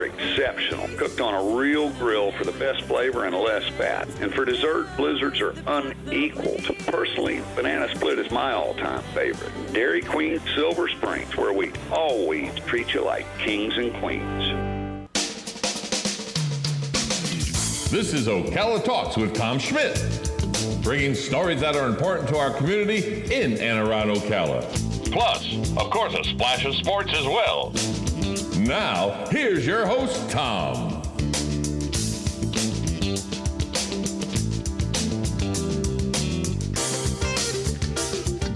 Exceptional, cooked on a real grill for the best flavor and less fat. And for dessert, blizzards are unequaled. Personally, banana split is my all-time favorite. Dairy Queen Silver Springs, where we always treat you like kings and queens. This is Ocala Talks with Tom Schmitz, bringing stories that are important to our community in and around Ocala. Plus, of course, a splash of sports as well. Now, here's your host, Tom.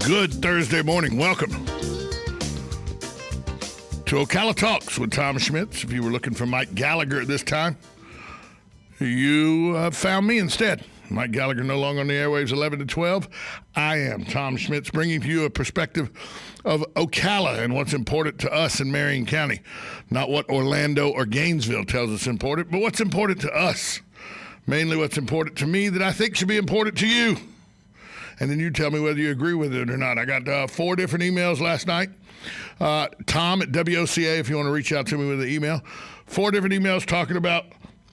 Good Thursday morning. Welcome to Ocala Talks with Tom Schmitz. If you were looking for Mike Gallagher at this time, you found me instead. Mike Gallagher no longer on the airwaves 11 to 12. I am Tom Schmitz, bringing to you a perspective of Ocala and what's important to us in Marion County. Not what Orlando or Gainesville tells us important, but what's important to us. Mainly what's important to me that I think should be important to you. And then you tell me whether you agree with it or not. I got 4 different emails last night. Tom at WOCA, if you want to reach out to me with an email. 4 different emails talking about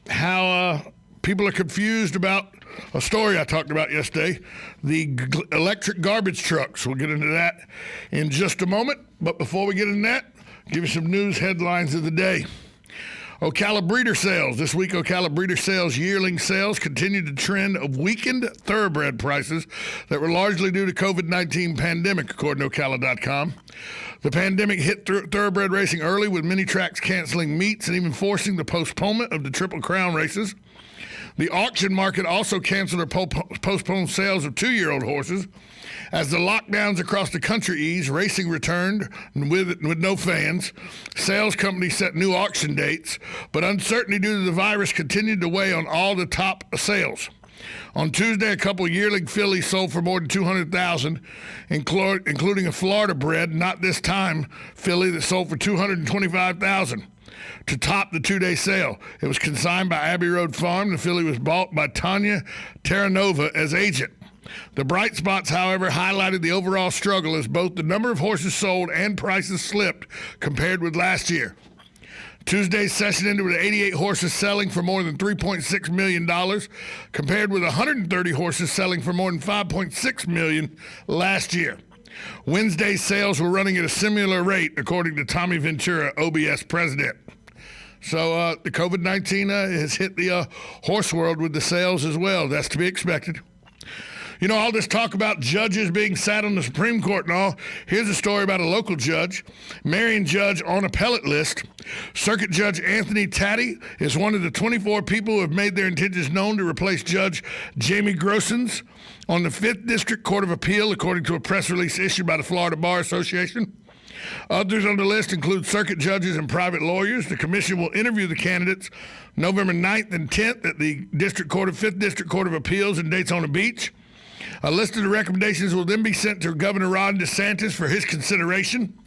how people are confused about a story I talked about yesterday, the electric garbage trucks. We'll get into that in just a moment. But before we get into that, give you some news headlines of the day. Ocala breeder sales. This week, Ocala breeder sales yearling sales continued the trend of weakened thoroughbred prices that were largely due to COVID-19 pandemic, according to Ocala.com. The pandemic hit thoroughbred racing early, with many tracks canceling meets and even forcing the postponement of the Triple Crown races. The auction market also canceled or postponed sales of 2-year-old horses. As the lockdowns across the country eased, racing returned with no fans. Sales companies set new auction dates, but uncertainty due to the virus continued to weigh on all the top sales. On Tuesday, a couple of yearling fillies sold for more than $200,000, including a Florida bred, not this time, filly that sold for $225,000. To top the 2-day sale, it was consigned by Abbey Road Farm. The filly was bought by Tanya Terranova as agent. The bright spots, however, highlighted the overall struggle as both the number of horses sold and prices slipped compared with last year. Tuesday's session ended with 88 horses selling for more than $3.6 million, compared with 130 horses selling for more than $5.6 million last year. Wednesday's sales were running at a similar rate, according to Tommy Ventura, OBS president. So the COVID-19 has hit the horse world with the sales as well. That's to be expected. You know, all this talk about judges being sat on the Supreme Court and all. Here's a story about a local judge, Marion judge on appellate list. Circuit Judge Anthony Taddy is one of the 24 people who have made their intentions known to replace Judge Jamie Grossens on the 5th District Court of Appeal, according to a press release issued by the Florida Bar Association. Others on the list include circuit judges and private lawyers. The commission will interview the candidates November 9th and 10th at the 5th District Court of Appeals in Daytona Beach. A list of the recommendations will then be sent to Governor Ron DeSantis for his consideration.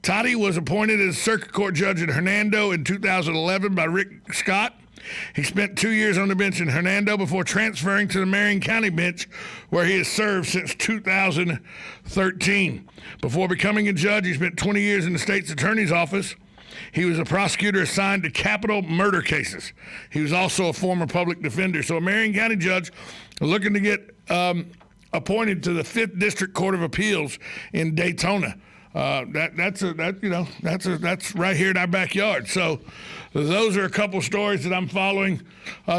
Toddy was appointed as circuit court judge in Hernando in 2011 by Rick Scott. He spent 2 years on the bench in Hernando before transferring to the Marion County bench, where he has served since 2013. Before becoming a judge, he spent 20 years in the state's attorney's office. He was a prosecutor assigned to capital murder cases. He was also a former public defender. So a Marion County judge looking to get appointed to the 5th District Court of Appeals in Daytona. That's right here in our backyard. So those are a couple stories that I'm following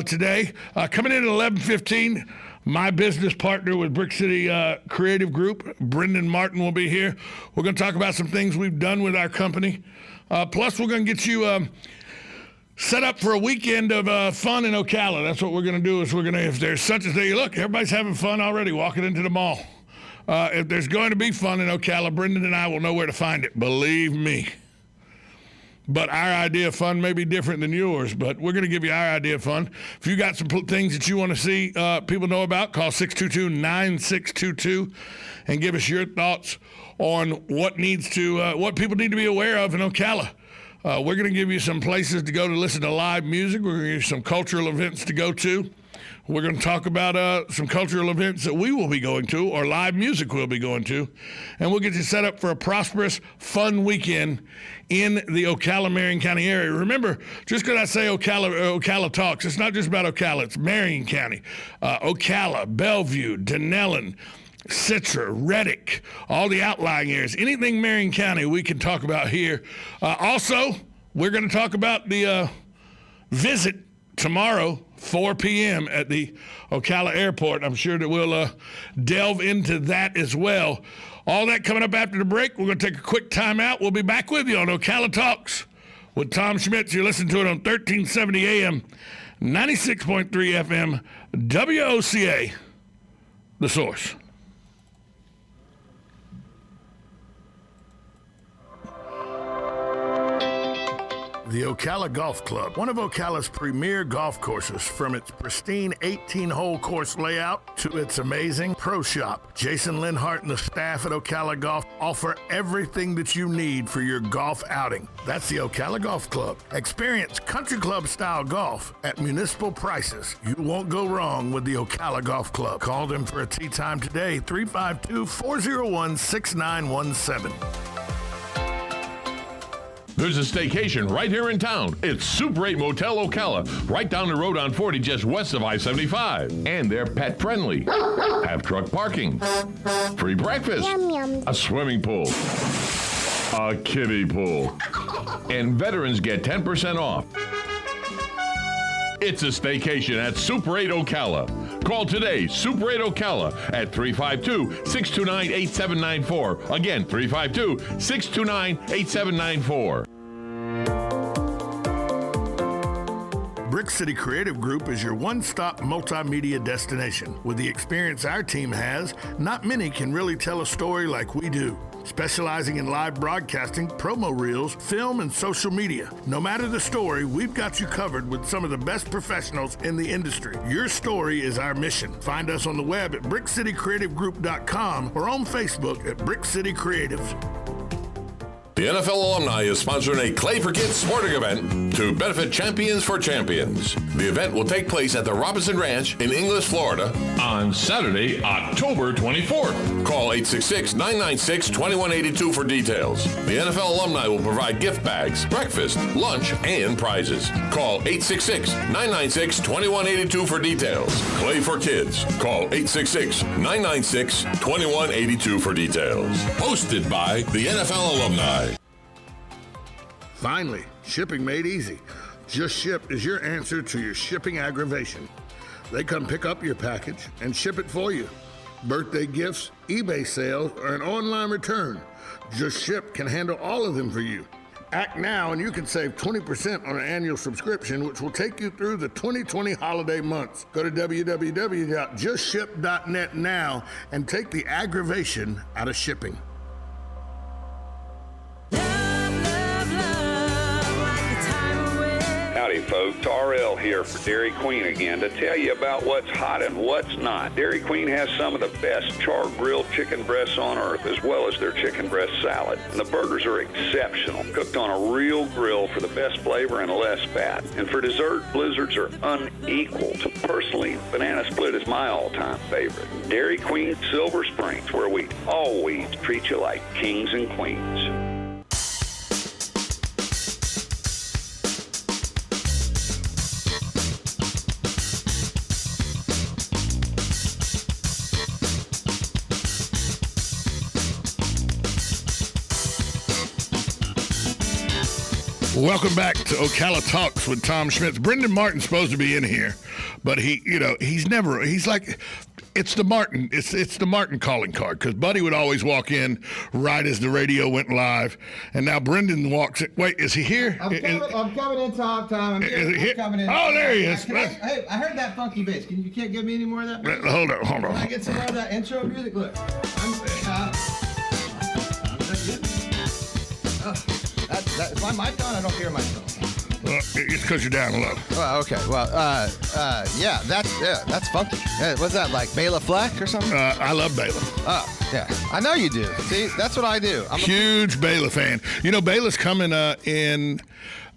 today. Coming in at 11:15, my business partner with Brick City Creative Group, Brendan Martin, will be here. We're going to talk about some things we've done with our company. Plus, we're going to get you set up for a weekend of fun in Ocala. That's what we're going to do. Is if there's such a thing, look, everybody's having fun already walking into the mall. If there's going to be fun in Ocala, Brendan and I will know where to find it. Believe me. But our idea of fun may be different than yours, but we're going to give you our idea of fun. If you got some things that you want to see people know about, call 622-9622 and give us your thoughts on what people need to be aware of in Ocala. We're going to give you some places to go to listen to live music. We're going to give you some cultural events to go to. We're going to talk about some cultural events that we will be going to, or live music we'll be going to, and we'll get you set up for a prosperous, fun weekend in the Ocala, Marion County area. Remember, just because I say Ocala Talks, it's not just about Ocala, it's Marion County. Ocala, Bellevue, Denellen, Citra, Reddick, all the outlying areas. Anything Marion County we can talk about here. Also, we're going to talk about the visit tomorrow, 4 p.m. at the Ocala Airport. I'm sure that we'll delve into that as well. All that coming up after the break. We're going to take a quick time out. We'll be back with you on Ocala Talks with Tom Schmitz. You're listening to it on 1370 AM, 96.3 FM, WOCA, The Source. The Ocala Golf Club, one of Ocala's premier golf courses, from its pristine 18-hole course layout to its amazing pro shop. Jason Linhart and the staff at Ocala Golf offer everything that you need for your golf outing. That's the Ocala Golf Club. Experience country club style golf at municipal prices. You won't go wrong with the Ocala Golf Club. Call them for a tee time today, 352-401-6917. There's a staycation right here in town. It's Super 8 Motel Ocala, right down the road on 40, just west of I-75. And they're pet friendly. Have truck parking, free breakfast, a swimming pool, a kiddie pool, and veterans get 10% off. It's a staycation at Super 8 Ocala. Call today, Super 8 Ocala, at 352-629-8794. Again, 352-629-8794. Brick City Creative Group is your one-stop multimedia destination. With the experience our team has, not many can really tell a story like we do. Specializing in live broadcasting, promo reels, film, and social media. No matter the story, we've got you covered with some of the best professionals in the industry. Your story is our mission. Find us on the web at brickcitycreativegroup.com or on Facebook at Brick City Creatives. The NFL alumni is sponsoring a Clay for Kids sporting event to benefit Champions for Champions. The event will take place at the Robinson Ranch in Inglis, Florida on Saturday, October 24th. Call 866-996-2182 for details. The NFL alumni will provide gift bags, breakfast, lunch, and prizes. Call 866-996-2182 for details. Clay for Kids. Call 866-996-2182 for details. Hosted by the NFL alumni. Finally, shipping made easy. Just Ship is your answer to your shipping aggravation. They come pick up your package and ship it for you. Birthday gifts, eBay sales, or an online return. Just Ship can handle all of them for you. Act now and you can save 20% on an annual subscription, which will take you through the 2020 holiday months. Go to www.justship.net now and take the aggravation out of shipping. Howdy, folks. RL here for Dairy Queen again to tell you about what's hot and what's not. Dairy Queen has some of the best char-grilled chicken breasts on earth, as well as their chicken breast salad. And the burgers are exceptional, cooked on a real grill for the best flavor and less fat. And for dessert, blizzards are unequaled. Personally, banana split is my all-time favorite. Dairy Queen Silver Springs, where we always treat you like kings and queens. Welcome back to Ocala Talks with Tom Schmitz. Brendan Martin's supposed to be in here, but he's like, it's the Martin calling card, because Buddy would always walk in right as the radio went live, and now Brendan walks in. Wait, is he here? I'm coming in, Tom. I'm coming in. Oh, there he is. Hey, I heard that funky bass. You can't give me any more of that? Hold on. Can I get some more of that intro music? Look, is my mic on? I don't hear myself. It's because you're down low. Oh, okay. Well, that's funky. What's that, like Bela Fleck or something? I love Bela. Oh, yeah. I know you do. See, that's what I do. I'm huge Bela fan. You know, Bela's coming in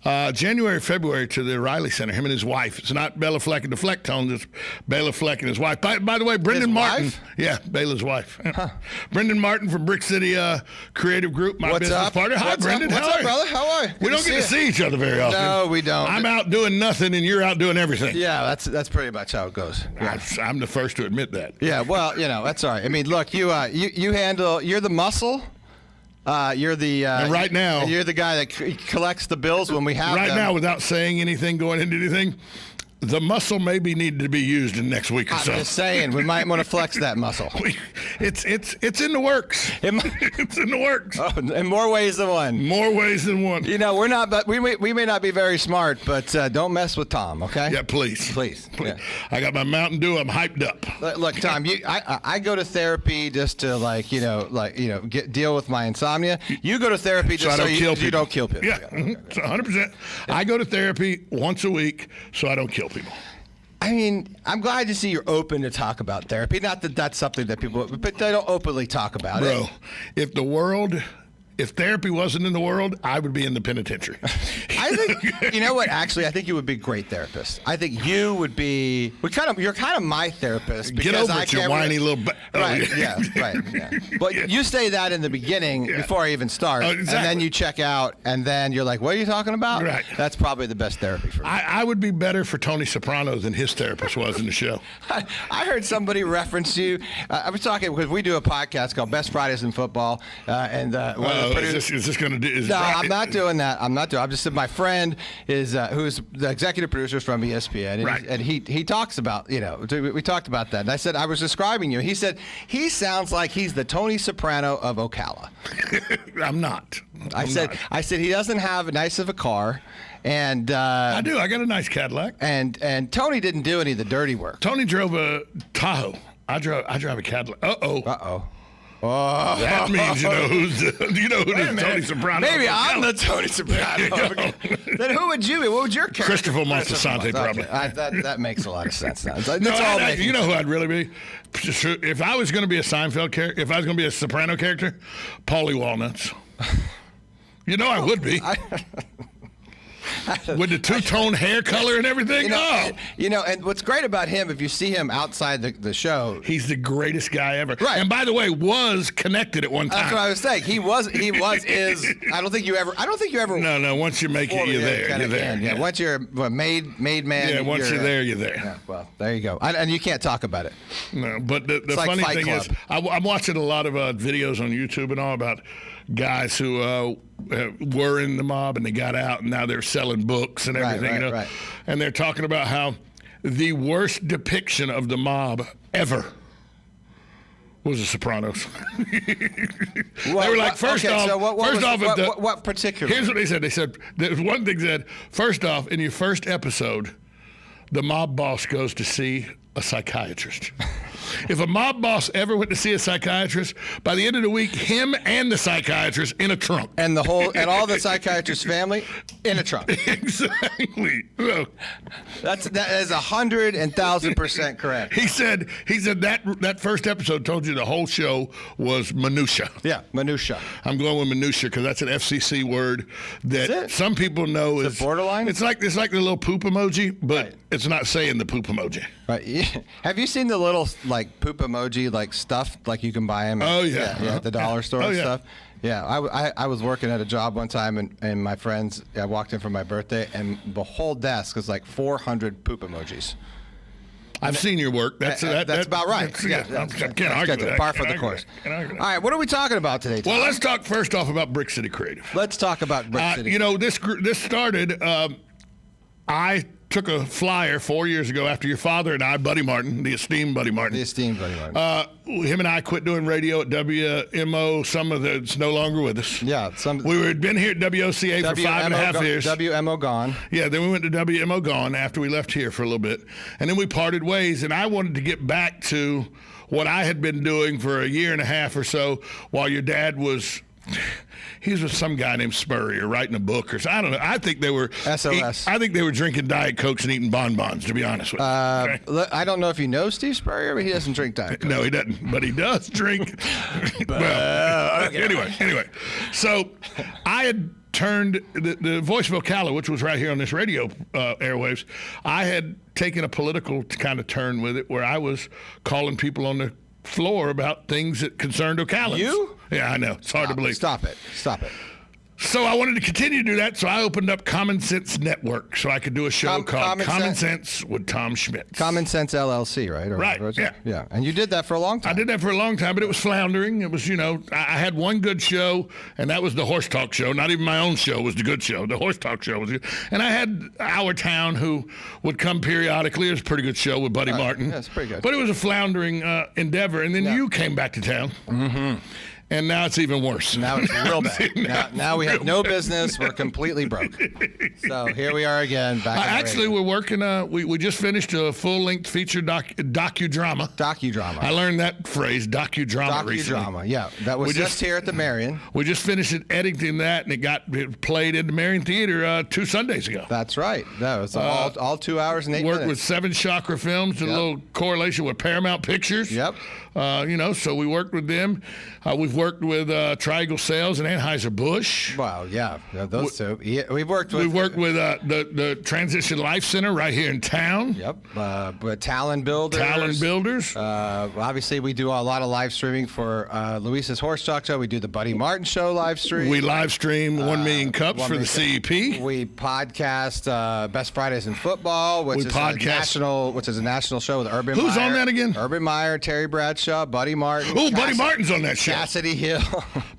January, February to the Riley Center, him and his wife. It's not Bela Fleck and the Flecktones, it's Bela Fleck and his wife. By the way, Brendan Martin. Wife? Yeah, Bela's wife. Huh. Brendan Martin from Brick City Creative Group, my business partner. Hi, Brendan. What's up, brother? How are you? We don't get to see each other very often. No, we don't. I'm out doing nothing and you're out doing everything. Yeah, that's pretty much how it goes. Yeah. I'm the first to admit that. Yeah, well, that's all right. I mean, look, you handle. You're the muscle. You're the and right now you're the guy that collects the bills when we have right them. now, without saying anything, going into anything. The muscle maybe needed to be used in next week or so. I'm just saying, we might want to flex that muscle. It's in the works. It's in the works. Oh, in more ways than one. More ways than one. We're not, but we may not be very smart, but don't mess with Tom, okay? Yeah, please. Yeah. I got my Mountain Dew. I'm hyped up. Look, Tom, I go to therapy just to deal with my insomnia. You go to therapy just so you don't kill people. Yeah, 100%. I go to therapy once a week so I don't kill people. I mean, I'm glad to see you're open to talk about therapy. Not that that's something that people, but they don't openly talk about it. Bro, if therapy wasn't in the world, I would be in the penitentiary. I think, you know what? Actually, I think you would be a great therapist. I think you would be. You're kind of my therapist. Get over it, you whiny little. Right. Yeah. Right. Yeah. But you say that in the beginning before I even start, exactly. And then you check out, and then you're like, "What are you talking about?" Right. That's probably the best therapy for me. I would be better for Tony Soprano than his therapist was in the show. I heard somebody reference you. I was talking because we do a podcast called Best Fridays in Football, and is this going to do? No, I'm not doing that. I'm just saying my friend is who's the executive producer from ESPN, and, and he talks about we talked about that. And I said I was describing you. He said he sounds like he's the Tony Soprano of Ocala. I'm not. I said he doesn't have nice of a car. And I do. I got a nice Cadillac. And Tony didn't do any of the dirty work. Tony drove a Tahoe. I drive a Cadillac. Uh-oh. Oh. That means you know who the Tony Soprano. Maybe I'm the Tony Soprano. Then who would you be? What would your character? Christopher Montasante, probably. That makes a lot of sense now. You know who I'd really be? If I was going to be a Seinfeld character, if I was going to be a Soprano character, Paulie Walnuts. I would be. With the two-tone hair color and everything. And what's great about him, if you see him outside the show, he's the greatest guy ever. Right. And by the way, was connected at one time. That's what I was saying. He is. I don't think you ever. No. Once you make it, you're there. You're there. Yeah. Once you're a made man. Yeah. Once you're there, you're there. Yeah. Well, there you go. And you can't talk about it. No. But the funny thing is, I'm watching a lot of videos on YouTube and all about guys who were in the mob and they got out and now they're selling books and everything. Right. And they're talking about how the worst depiction of the mob ever was The Sopranos. They were like, first off, what particular? Here's what they said. They said, there's one thing said, first off, in your first episode, the mob boss goes to see a psychiatrist. If a mob boss ever went to see a psychiatrist, by the end of the week, him and the psychiatrist in a trunk. And all the psychiatrist's family in a trunk. Exactly. So, that is 100,000% correct. He said that first episode told you the whole show was minutia. Yeah, minutia. I'm going with minutia because that's an FCC word that some people know is borderline. It's like the little poop emoji, but it's not saying the poop emoji. Right. Yeah. Have you seen the little poop emoji stuff you can buy them? At the dollar store and stuff. Yeah, I was working at a job one time and my friends. I walked in for my birthday and the whole desk was 400 poop emojis. I've seen your work. That's about right. I can't argue with that. Par for the course. All right, what are we talking about today, Tom? Well, let's talk first off about Brick City Creative. Let's talk about Brick City. This started. I took a flyer 4 years ago after your father and I, Buddy Martin, the esteemed Buddy Martin. Him and I quit doing radio at WMO. Some of it's no longer with us. Yeah. We had been here at WOCA for 5.5 years. WMO gone. Yeah, then we went to WMO gone after we left here for a little bit. And then we parted ways, and I wanted to get back to what I had been doing for a year and a half or so while your dad was He was with some guy named Spurrier writing a book or something. I don't know. I think they were SOS. I think they were drinking Diet Cokes and eating bonbons, to be honest with you. Okay? I don't know if you know Steve Spurrier, but he doesn't drink Diet Coke. No, he doesn't. But he does drink. Anyway. So I had turned the voice of Ocala, which was right here on this radio airwaves. I had taken a political kind of turn with it, where I was calling people on the floor about things that concerned Ocalans. You? Yeah, I know. It's hard to believe. Stop it. So I wanted to continue to do that, so I opened up Common Sense Network so I could do a show called Common Sense with Tom Schmitz. Common Sense LLC, right? Right, yeah. Yeah, and you did that for a long time. I did that for a long time, but it was floundering. It was, I had one good show, and that was the Horse Talk Show. Not even my own show was the good show. The Horse Talk Show was good. And I had Our Town, who would come periodically. It was a pretty good show with Buddy Martin. Yeah, it's pretty good. But it was a floundering endeavor. And then you came back to town. Mm-hmm. And now it's even worse. Now it's real bad. now we have no business. We're completely broke. So here we are again. Actually, we're working. We just finished a full-length feature docudrama. Docudrama. I learned that phrase, docudrama, recently. Docudrama, yeah. That was just here at the Marion. We just finished editing that, and it played in the Marion Theater 2 Sundays ago. That's right. That was all 2 hours and 8 minutes. Worked with Seven Chakra Films, a little correlation with Paramount Pictures. Yep. So we worked with them. We've worked with Triangle Sales and Anheuser-Busch. Wow, yeah, those two. Yeah, we've worked with the Transition Life Center right here in town. Yep. With Talon Builders. Obviously, we do a lot of live streaming for Luis's Horse Talk Show. We do the Buddy Martin Show live stream. We live stream 1 million cups for the CEP. We podcast Best Fridays in Football, which is a national show with Urban Meyer. Who's on that again? Urban Meyer, Terry Bradshaw, Buddy Martin. Oh, Buddy Martin's on that show. Cassidy Hill.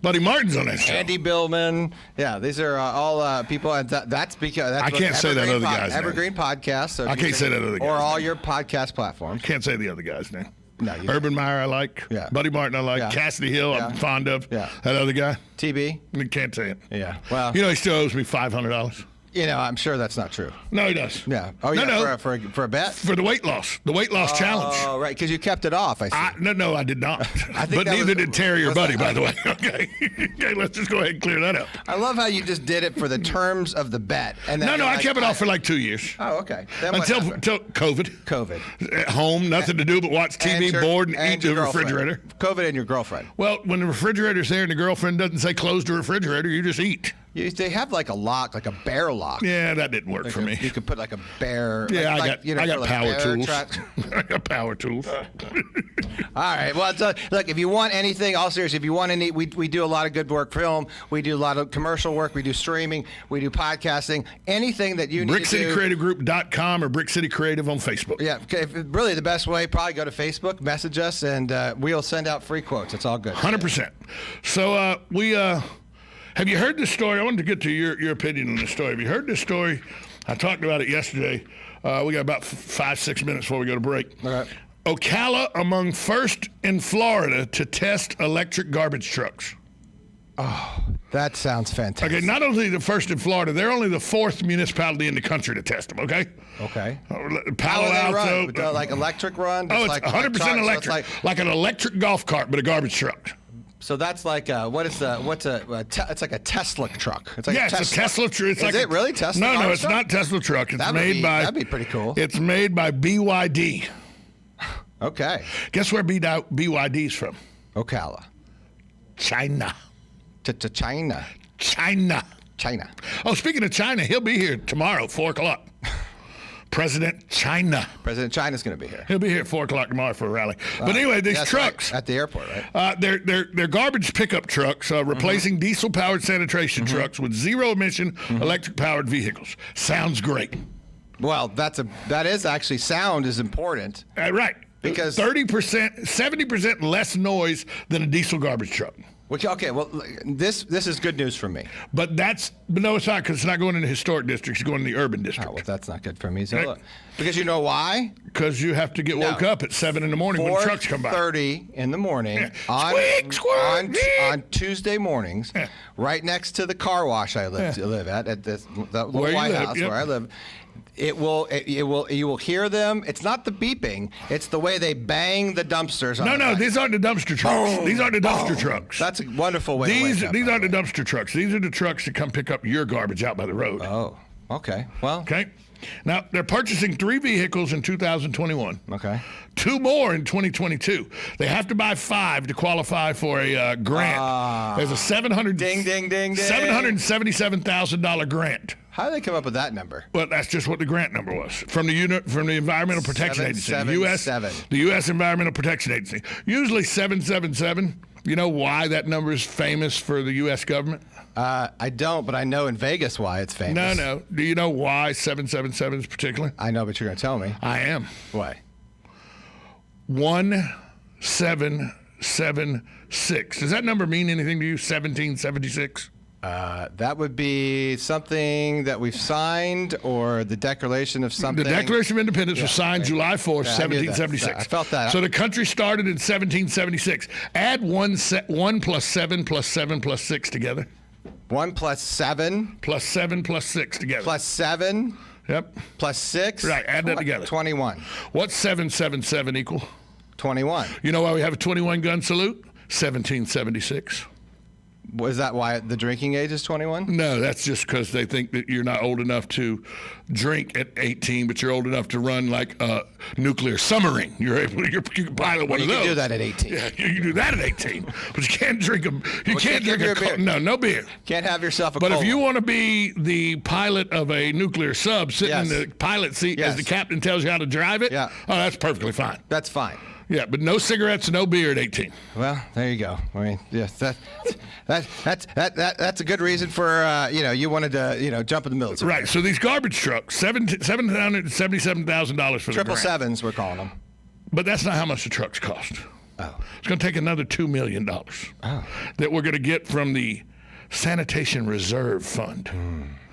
Buddy Martin's on that show. Andy Billman. Yeah, these are all people. And that's because I can't say that other guy's name. Evergreen Podcast. So I can't say that other guy's Or all your podcast platforms. Can't say the other guy's name. No, Urban Meyer I like. Yeah. Buddy Martin I like. Yeah. Cassidy Hill I'm fond of. Yeah. That other guy? TB? I can't say it. Yeah. Well. He still owes me $500. I'm sure that's not true. No, he does. Yeah. Oh, yeah. No. For a bet? For the weight loss. The weight loss challenge. Oh, right. Because you kept it off, I see. No, I did not. But neither did Terry or Buddy, by the way. Okay, let's just go ahead and clear that up. I love how you just did it for the terms of the bet. And then I kept it off for like 2 years. Oh, okay. Until COVID. At home, nothing to do but watch TV, bored, and eat the refrigerator. COVID and your girlfriend. Well, when the refrigerator's there and the girlfriend doesn't say close the refrigerator, you just eat. They have like a lock, like a bear lock. Yeah, that didn't work for me. You could put like a bear. Yeah, I got power tools. I got power tools. All right. Well, look, if you want anything, all serious, if you want any, we do a lot of good work, film. We do a lot of commercial work. We do streaming. We do podcasting. Anything that you need to do. BrickCityCreativeGroup.com or Brick City Creative on Facebook. Yeah. Really, the best way, probably go to Facebook, message us, and we'll send out free quotes. It's all good. 100%. So have you heard this story? I wanted to get to your opinion on this story. Have you heard this story? I talked about it yesterday. We got about 5-6 minutes before we go to break. Okay. Ocala among first in Florida to test electric garbage trucks. Oh, that sounds fantastic. Okay, not only the first in Florida, they're only the 4th municipality in the country to test them, okay? Okay. Palo Alto. Run? Like electric run? It's like 100% electric. So like an electric golf cart, but a garbage truck. So that's like it's like a Tesla truck. It's like it's a Tesla truck. Is it really Tesla? No, it's not Tesla truck. It's that'd be pretty cool. It's made by BYD. Okay. Guess where BYD's from? Ocala. China. China. Oh, speaking of China, he'll be here tomorrow, 4:00. President China's going to be here. He'll be here at 4:00 tomorrow for a rally. But anyway, these trucks at the airport, right? They're garbage pickup trucks, replacing diesel-powered sanitation trucks with zero-emission electric-powered vehicles. Sounds great. Well, that is actually sound is important. Right. Because 30%, 70% less noise than a diesel garbage truck. Okay, well, this is good news for me. But no, it's not, because it's not going in the historic districts. It's going in the urban district. Oh, well, that's not good for me. So look, because you know why? Because you have to get woke up at 7 in the morning when trucks come by. 4:30 in the morning on Tuesday mornings, right next to the car wash I live at the White House where I live. It will. You will hear them. It's not the beeping. It's the way they bang the dumpsters. No, these aren't the dumpster trucks. These aren't the dumpster trucks. That's a wonderful way. These aren't the dumpster trucks. These are the trucks that come pick up your garbage out by the road. Oh, okay. Well, okay. Now they're purchasing 3 vehicles in 2021. Okay. 2 more in 2022. They have to buy 5 to qualify for a grant. There's a $777,000 grant. How did they come up with that number? Well, that's just what the grant number was from the Environmental Protection Agency, the U.S. Environmental Protection Agency. Usually 777. You know why that number is famous for the U.S. government? I don't, but I know in Vegas why it's famous. No. Do you know why 777 is particular? I know, but you're going to tell me. I am. Why? 1776. Does that number mean anything to you? 1776. That would be something that we've signed, or the Declaration of something. The Declaration of Independence was signed July 4th, 1776. I felt that. So the country started in 1776. Add 1 plus 7 plus 7 plus 6 together. 1 plus 7. Plus 7 plus 6 together. Plus 7. Yep. Plus 6. Right, add that together. 21. What's 777 equal? 21. You know why we have a 21 gun salute? 1776. Was that why the drinking age is 21? No, that's just because they think that you're not old enough to drink at 18, but you're old enough to run like a nuclear submarine. You can pilot one of those. You can do that at 18. Yeah, you can do that at 18, but you can't drink them. You can't drink a beer. No beer. Can't have yourself a But cola. if you want to be the pilot of a nuclear sub, sitting in the pilot seat as the captain tells you how to drive it, that's perfectly fine. That's fine. Yeah, but no cigarettes, no beer at 18. Well, there you go. I mean, yes, that's a good reason for you wanted to jump in the military. Right. So these garbage trucks, $777,000 for the grant. 777s, we're calling them. But that's not how much the trucks cost. Oh. It's going to take another $2 million that we're going to get from the Sanitation Reserve Fund.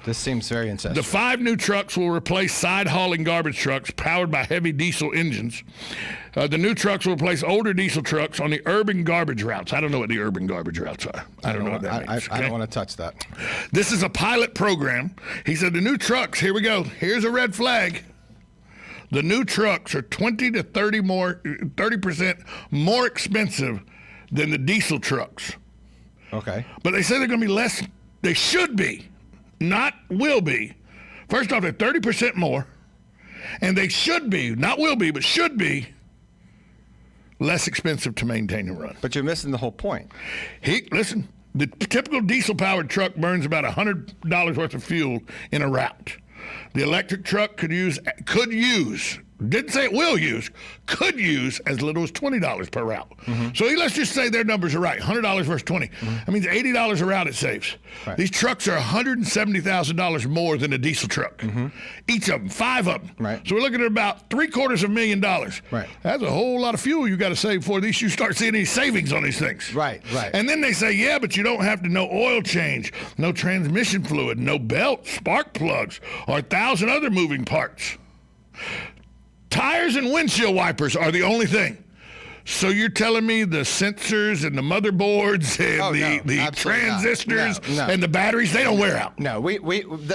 This seems very incestuous. The 5 new trucks will replace side-hauling garbage trucks powered by heavy diesel engines. The new trucks will replace older diesel trucks on the urban garbage routes. I don't know what the urban garbage routes are. I don't know what that means. I don't want to touch that. This is a pilot program. He said the new trucks, here we go. Here's a red flag. The new trucks are 20 to 30% more expensive than the diesel trucks. Okay. But they say they're going to be less. They should be. Not will be. First off, they're 30% more, and they should be, not will be, but should be less expensive to maintain and run. But you're missing the whole point. Listen, the typical diesel-powered truck burns about $100 worth of fuel in a route. The electric truck could use, didn't say it will use, could use as little as $20 per route. So let's just say their numbers are right, $100 versus $20. That means $80 a route it saves. Right. These trucks are $170,000 more than a diesel truck. Each of them, 5 of them. Right. So we're looking at about $750,000. Right. That's a whole lot of fuel you got to save before you start seeing any savings on these things. Right. And then they say, yeah, but you don't have to know oil change, no transmission fluid, no belt, spark plugs, or 1,000 other moving parts. Tires and windshield wipers are the only thing. So you're telling me the sensors and the motherboards and the transistors and the batteries, they don't wear out? No,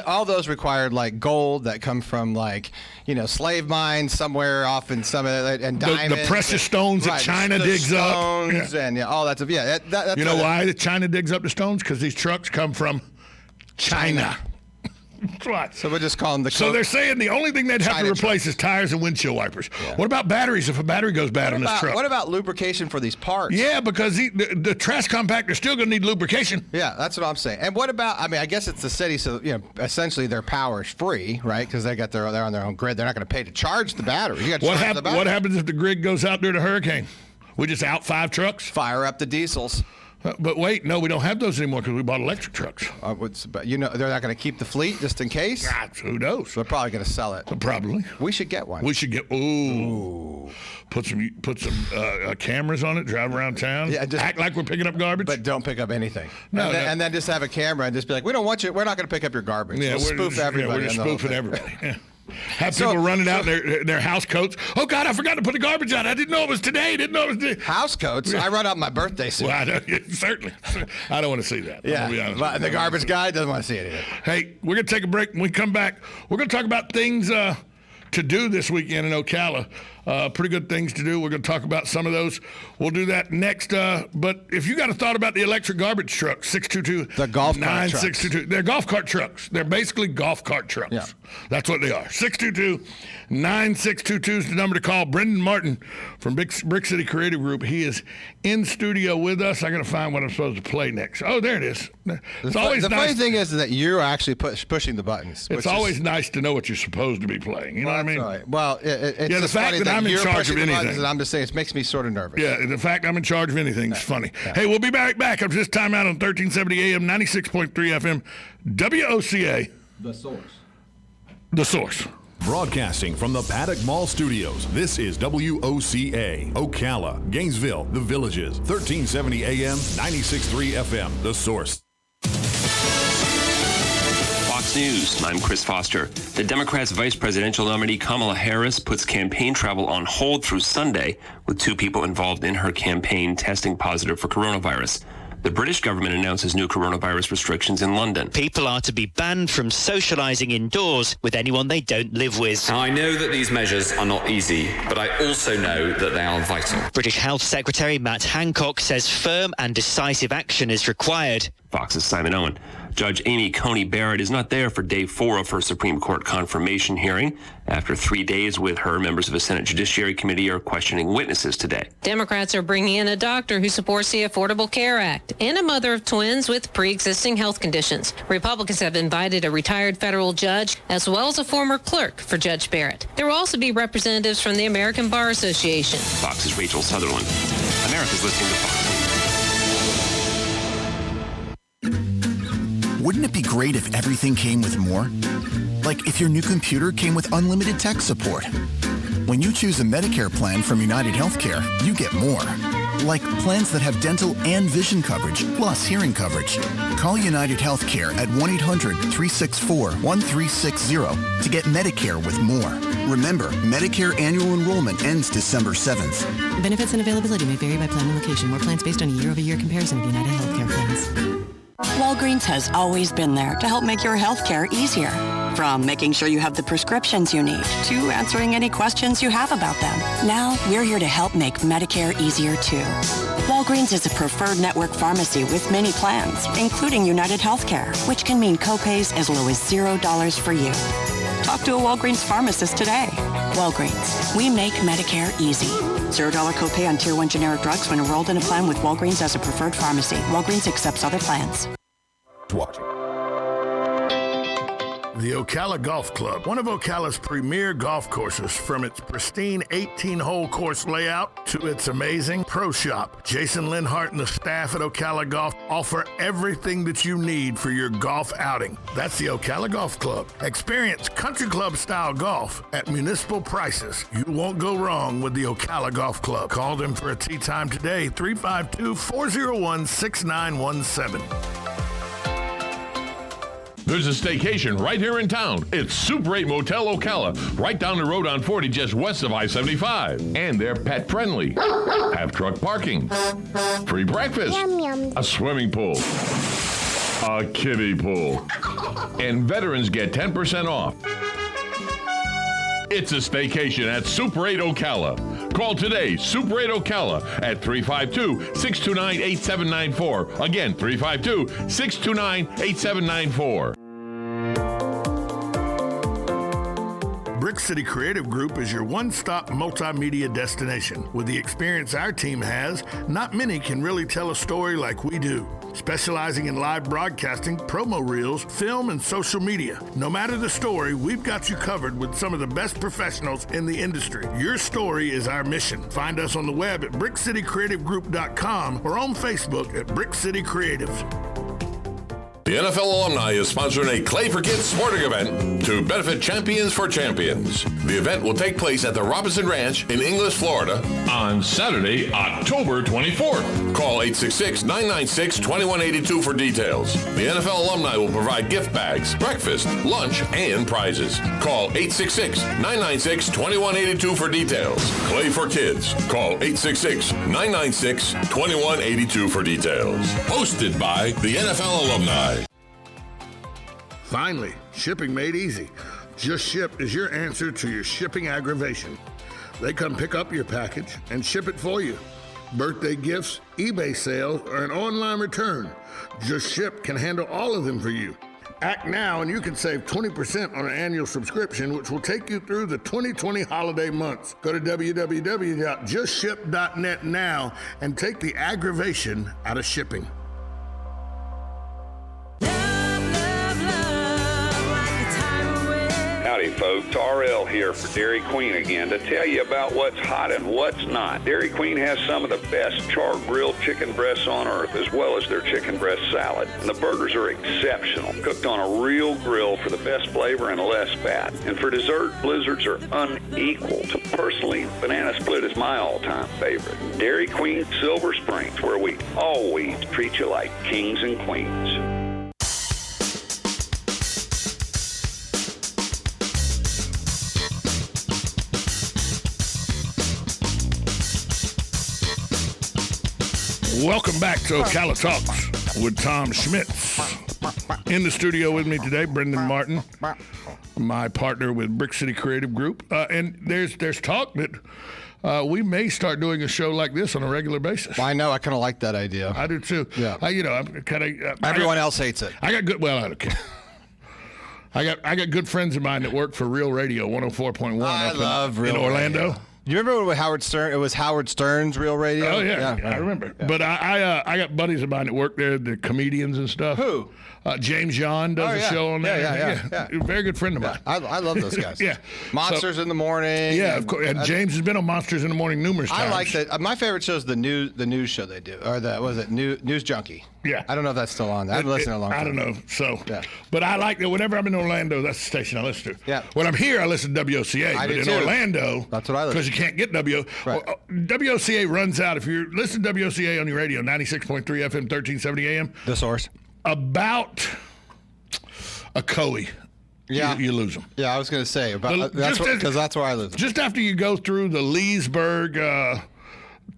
all those required like gold that come from slave mines somewhere off in some and diamonds. The precious stones that China digs up. And all that stuff. Yeah, that's you know why China digs up the stones? Because these trucks come from China. That's right. So we're just calling So they're saying the only thing they'd have to replace is tires and windshield wipers. Yeah. What about batteries if a battery goes bad on this truck? What about lubrication for these parts? Yeah, because the trash compactor is still going to need lubrication. Yeah, that's what I'm saying. And what about, I guess it's the city, so essentially their power is free, right? Because they're on their own grid. They're not going to pay to charge the battery. You got to charge the battery. What happens if the grid goes out during a hurricane? We just out 5 trucks? Fire up the diesels. But wait, no, we don't have those anymore because we bought electric trucks. But they're not going to keep the fleet just in case? Who knows? They're probably going to sell it. Probably. We should get one. We should get, put some cameras on it, drive around town, act like we're picking up garbage. But don't pick up anything. No, and then just have a camera and just be like, we don't want you, we're not going to pick up your garbage. Yeah, we'll spoof everybody. We're just spoofing everybody. Yeah. Have people running out in their house coats. Oh, God, I forgot to put the garbage out. I didn't know it was today. House coats? I run out my birthday suit. Well, certainly. I don't want to see that. Yeah, but the garbage guy doesn't want to see anything. Hey, we're going to take a break. When we come back, we're going to talk about things to do this weekend in Ocala. Pretty good things to do. We're going to talk about some of those. We'll do that next. But if you got a thought about the electric garbage trucks, 622 the golf cart trucks. They're golf cart trucks. They're basically golf cart trucks. Yeah. That's what they are. 622-9622 is the number to call. Brendan Martin from Brick City Creative Group. He is in studio with us. I got to find what I'm supposed to play next. Oh, there it is. It's always the nice. funny thing is that you're actually pushing the buttons. It's always nice to know what you're supposed to be playing. You know what I mean? Right. Well, it's the fact that I'm in charge of anything. And I'm just saying, it makes me sort of nervous. Yeah, the fact I'm in charge of anything is funny. Yeah. Hey, we'll be back after this time out on 1370 AM, 96.3 FM, WOCA. The Source. The Source. Broadcasting from the Paddock Mall Studios, this is WOCA, Ocala, Gainesville, The Villages, 1370 AM, 96.3 FM, The Source. Fox News, I'm Chris Foster. The Democrats' vice presidential nominee Kamala Harris puts campaign travel on hold through Sunday, with 2 people involved in her campaign testing positive for coronavirus. The British government announces new coronavirus restrictions in London. People are to be banned from socialising indoors with anyone they don't live with. Now, I know that these measures are not easy, but I also know that they are vital. British Health Secretary Matt Hancock says firm and decisive action is required. Fox's Simon Owen. Judge Amy Coney Barrett is not there for day 4 of her Supreme Court confirmation hearing. After 3 days with her, members of the Senate Judiciary Committee are questioning witnesses today. Democrats are bringing in a doctor who supports the Affordable Care Act and a mother of twins with pre-existing health conditions. Republicans have invited a retired federal judge as well as a former clerk for Judge Barrett. There will also be representatives from the American Bar Association. Fox's Rachel Sutherland. America's listening to Fox News. Wouldn't it be great if everything came with more? Like if your new computer came with unlimited tech support. When you choose a Medicare plan from United Healthcare, you get more. Like plans that have dental and vision coverage, plus hearing coverage. Call United Healthcare at 1-800-364-1360 to get Medicare with more. Remember, Medicare annual enrollment ends December 7th. Benefits and availability may vary by plan and location. More plans based on a year-over-year comparison of United Healthcare plans. Walgreens has always been there to help make your health care easier. From making sure you have the prescriptions you need to answering any questions you have about them. Now, we're here to help make Medicare easier too. Walgreens is a preferred network pharmacy with many plans, including United Healthcare, which can mean copays as low as $0 for you. Talk to a Walgreens pharmacist today. Walgreens, we make Medicare easy. $0 copay on Tier 1 generic drugs when enrolled in a plan with Walgreens as a preferred pharmacy. Walgreens accepts other plans. Watching. The Ocala Golf Club, one of Ocala's premier golf courses, from its pristine 18-hole course layout to its amazing pro shop. Jason Linhart and the staff at Ocala Golf offer everything that you need for your golf outing. That's the Ocala Golf Club. Experience country club-style golf at municipal prices. You won't go wrong with the Ocala Golf Club. Call them for a tee time today, 352-401-6917. There's a staycation right here in town. It's Super 8 Motel Ocala, right down the road on 40, just west of I-75. And they're pet friendly. Have truck parking, free breakfast, yum, yum. A swimming pool, a kiddie pool, and veterans get 10% off. It's a staycation at Super 8 Ocala. Call today, Super 8 Ocala, at 352-629-8794. Again, 352-629-8794. Brick City Creative Group is your one-stop multimedia destination. With the experience our team has, not many can really tell a story like we do. Specializing in live broadcasting, promo reels, film, and social media. No matter the story, we've got you covered with some of the best professionals in the industry. Your story is our mission. Find us on the web at brickcitycreativegroup.com or on Facebook at Brick City Creatives. The NFL alumni is sponsoring a Clay for Kids sporting event to benefit Champions for Champions. The event will take place at the Robinson Ranch in Inglis, Florida on Saturday, October 24th. Call 866-996-2182 for details. The NFL alumni will provide gift bags, breakfast, lunch, and prizes. Call 866-996-2182 for details. Clay for Kids. Call 866-996-2182 for details. Hosted by the NFL alumni. Finally, shipping made easy. Just Ship is your answer to your shipping aggravation. They come pick up your package and ship it for you. Birthday gifts, eBay sales, or an online return. Just Ship can handle all of them for you. Act now and you can save 20% on an annual subscription, which will take you through the 2020 holiday months. Go to www.justship.net now and take the aggravation out of shipping. Howdy, folks. RL here for Dairy Queen again to tell you about what's hot and what's not. Dairy Queen has some of the best char-grilled chicken breasts on earth, as well as their chicken breast salad. And the burgers are exceptional, cooked on a real grill for the best flavor and less fat. And for dessert, blizzards are unequaled. Personally, banana split is my all-time favorite. Dairy Queen Silver Springs, where we always treat you like kings and queens. Welcome back to Ocala Talks with Tom Schmitz. In the studio with me today, Brendan Martin, my partner with Brick City Creative Group. And there's talk that we may start doing a show like this on a regular basis. Well, I know. I kind of like that idea. I do too. Yeah. I'm kind of. Everyone else hates it. I got I don't care. I got good friends of mine that work for Real Radio 104.1 I love Real in Orlando. Radio. You remember when Howard Stern? It was Howard Stern's Real Radio. Oh yeah, I remember. Yeah. But I got buddies of mine that work there, the comedians and stuff. Who? James Yon does a show on there. Yeah. Very good friend of mine. I love those guys. Yeah. Monsters in the Morning. Yeah, of course. And James has been on Monsters in the Morning numerous times. I like that. My favorite show is the news show they do, or News Junkie. Yeah. I don't know if that's still on. I haven't listened in a long time. I don't know. So, yeah. But I like that whenever I'm in Orlando, that's the station I listen to. Yeah. When I'm here, I listen to WOCA. I but do in too. Orlando, that's what I listen to. Because you can't get Right. WOCA runs out. If you're listening to WOCA on your radio, 96.3 FM, 1370 AM. The source. About a Coe. Yeah. You lose them. Yeah, I was going to say, because that's where I lose them. Just after you go through the Leesburg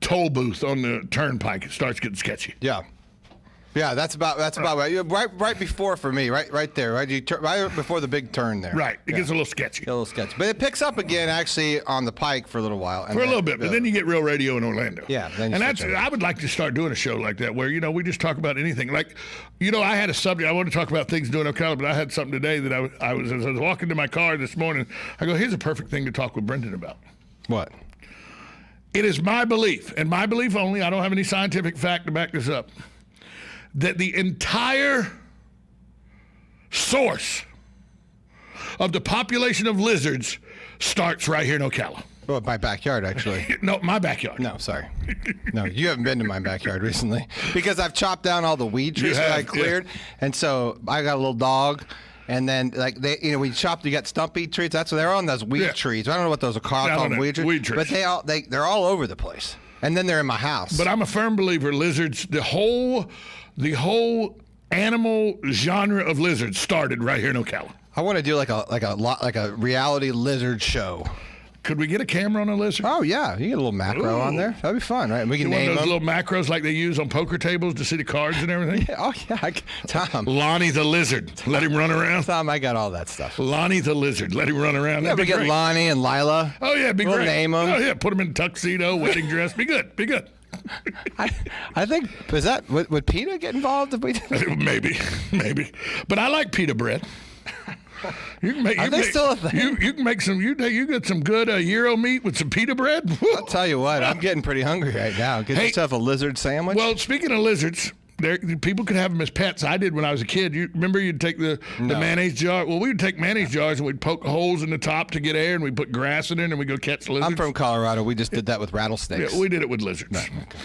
toll booth on the turnpike, it starts getting sketchy. Yeah. Yeah, that's about right before for me, right there, right before the big turn there. Right, it gets a little sketchy. But it picks up again actually on the Pike for a little while. For a little bit, but then you get Real Radio in Orlando. Yeah, and I would like to start doing a show like that where we just talk about anything. Like, I had a subject I want to talk about things doing Ocala, but I had something today that I was as I was walking to my car this morning. I go, here's a perfect thing to talk with Brendan about. What? It is my belief, and my belief only. I don't have any scientific fact to back this up. That the entire source of the population of lizards starts right here in Ocala. Well, my backyard, actually. No, my backyard. No, sorry. No, you haven't been to my backyard recently because I've chopped down all the weed trees that I cleared. Yeah. And so I got a little dog. And then, we chopped. You got stumpy trees. They're on those weed trees. I don't know what those are called. Weed trees. But they're all over the place. And then they're in my house. But I'm a firm believer. Lizards. The whole animal genre of lizards started right here in Ocala. I want to do like a reality lizard show. Could we get a camera on a lizard? Oh yeah, you get a little macro on there. That'd be fun, right? And we can name those them. Little macros like they use on poker tables to see the cards and everything. Tom. Lonnie the lizard. Let him run around. Tom, I got all that stuff. Lonnie the lizard. Let him run around. Yeah, we get Lonnie and Lila. Oh yeah, be we'll great. Name them. Oh yeah, put them in tuxedo, wedding dress. Be good. Be good. I think would PETA get involved if we did? Maybe, but I like pita bread. You can make. Are they still a thing? You can make some. You get some good gyro meat with some pita bread. Woo. I'll tell you what, I'm getting pretty hungry right now. Get yourself a lizard sandwich. Well, speaking of lizards, people could have them as pets. I did when I was a kid. You remember you'd take the mayonnaise jar? Well, we would take mayonnaise jars and we'd poke holes in the top to get air, and we'd put grass in it, and we'd go catch lizards. I'm from Colorado. We just did that with rattlesnakes. Yeah, we did it with lizards. No, okay.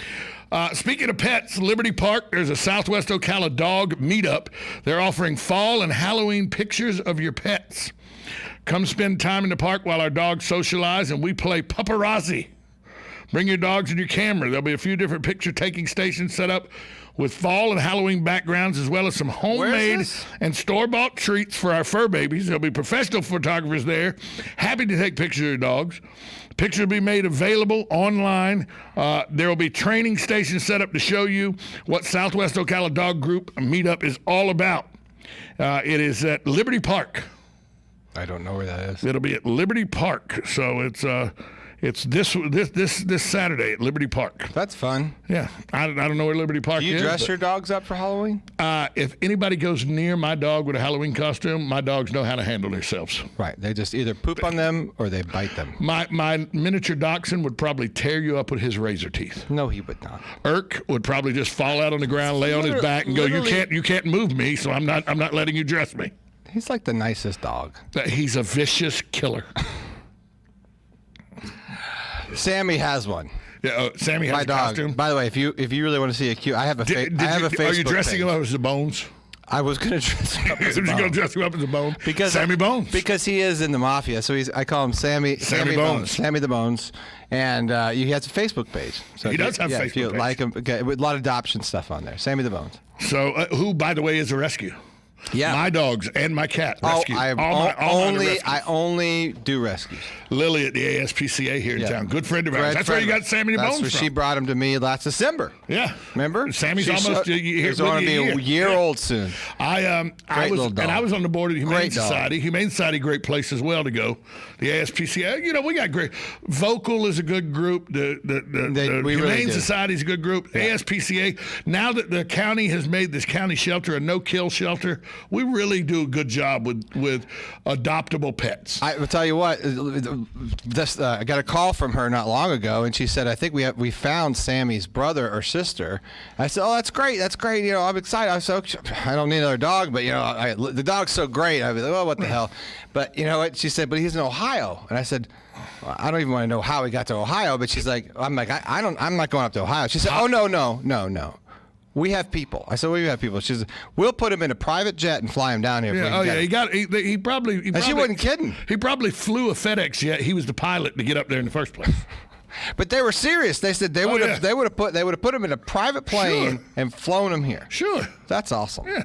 Speaking of pets, Liberty Park, there's a Southwest Ocala dog meetup. They're offering fall and Halloween pictures of your pets. Come spend time in the park while our dogs socialize and we play paparazzi. Bring your dogs and your camera. There'll be a few different picture-taking stations set up with fall and Halloween backgrounds, as well as some homemade and store-bought treats for our fur babies. There'll be professional photographers there, happy to take pictures of your dogs. Pictures will be made available online. There will be training stations set up to show you what Southwest Ocala Dog Group meetup is all about. It is at Liberty Park. I don't know where that is. It'll be at Liberty Park, so it's this Saturday at Liberty Park. That's fun. Yeah, I don't know where Liberty Park is. Do you dress your dogs up for Halloween? If anybody goes near my dog with a Halloween costume, my dogs know how to handle themselves. Right. They just either poop on them or they bite them. My miniature dachshund would probably tear you up with his razor teeth. No, he would not. Irk would probably just fall out on the ground, lay on his back, and go, "You can't move me, so I'm not letting you dress me." He's like the nicest dog. He's a vicious killer. Sammy has one. Yeah, Sammy has my a dog. costume. By the way, if you really want to see a cute, I have a Facebook. Are you dressing page. him up as the Bones? I was going to dress him up as a You're Bone. going to dress him up as a Bone? Because Sammy Bones. Because he is in the mafia, so I call him Sammy Bones. Sammy the Bones, and he has a Facebook page. So he does have a Facebook if you page. like him, okay, with a lot of adoption stuff on there. Sammy the Bones. So, who, by the way, is a rescue? Yeah, my dogs and my cat rescue. I only do rescues. Lily at the ASPCA here in town, good friend of ours. That's where you got Sammy the Bones from. She brought him to me last December. Yeah, remember? Sammy's almost he's going to be a year old soon. I was on the board of the Humane Society. Humane Society, great place as well to go. The ASPCA, we got great. Vocal is a good group. The Humane Society is a good group. Yeah. ASPCA. Now that the county has made this county shelter a no-kill shelter, we really do a good job with adoptable pets. I will tell you what. I got a call from her not long ago, and she said, "I think we found Sammy's brother or sister." I said, "Oh, that's great. That's great. I'm excited. I don't need another dog, but the dog's so great." I'd be like, "Oh, what the hell?" But you know what? She said, "But he's in Ohio," and I said, well, "I don't even want to know how he got to Ohio." But she's like, "I'm not going up to Ohio." She said, "Oh no. We have people." I said, "Well, you have people." She said, "We'll put him in a private jet and fly him down here." He probably. And she wasn't kidding. He probably flew a FedEx jet. He was the pilot to get up there in the first place. But they were serious. They said they would have put him in a private plane and flown him here. Sure, that's awesome. Yeah.